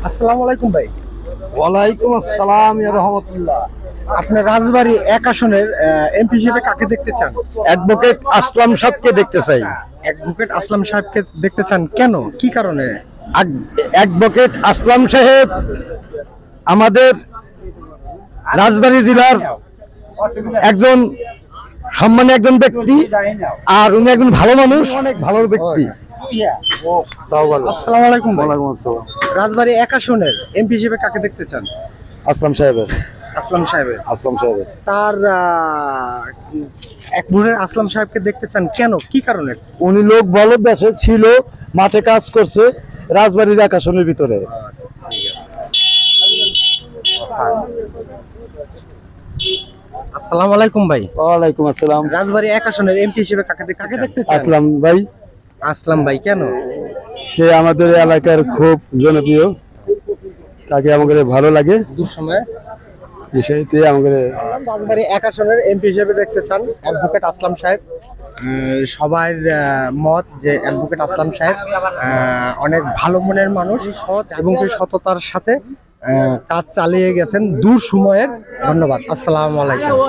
আসসালামু আলাইকুম ভাই। ওয়ালাইকুম আসসালাম ইয়া রাহমাতুল্লাহ। আপনার রাজবাড়ী এক আসনের এমপি হিসেবে কাকে দেখতে চান? অ্যাডভোকেট আসলাম সাহেবকে দেখতে চাই। অ্যাডভোকেট আসলাম সাহেবকে দেখতে চান, কেন, কি কারণে? অ্যাডভোকেট আসলাম সাহেব আমাদের রাজবাড়ী জেলার একজন সম্মানী একজন ব্যক্তি, আর উনি একজন ভালো মানুষ, অনেক ভালো ব্যক্তি। আসসালামু আলাইকুম ভাই। ওয়ালাইকুম আসসালাম। রাজবাড়ী এক আসনের এমপি হিসেবে কাকে দেখতে চান? আসলাম সাহেবের। আসলাম সাহেবের। আসলাম সাহেবের তার অ্যাডভোকেট আসলাম সাহেবকে দেখতে চান, কেন, কি কারণে? উনি লোক বলদ দেশে ছিল, মাঠে কাজ করছে রাজবাড়ির আকাশনের ভিতরে। আসসালামু আলাইকুম ভাই। ওয়ালাইকুম আসসালাম। রাজবাড়ী এক আসনের এমপি হিসেবে কাকে দেখতে চান? আসলাম ভাই। আসলাম ভাই, কেন? সে আমাদের এলাকার খুব জনপ্রিয়, তাকে আমাদের ভালো লাগে। দুঃসময়ে বিষয়তে আমাদের রাজবাড়ী এক আসনের এমপি হিসেবে দেখতে চান অ্যাডভোকেট আসলাম সাহেব। সবার মত যে অ্যাডভোকেট আসলাম সাহেব অনেক ভালো মনের মানুষ, সৎ এবং সেই সততার সাথে কাজ চালিয়ে গেছেন দূর সময়ের। ধন্যবাদ। আসসালামু আলাইকুম।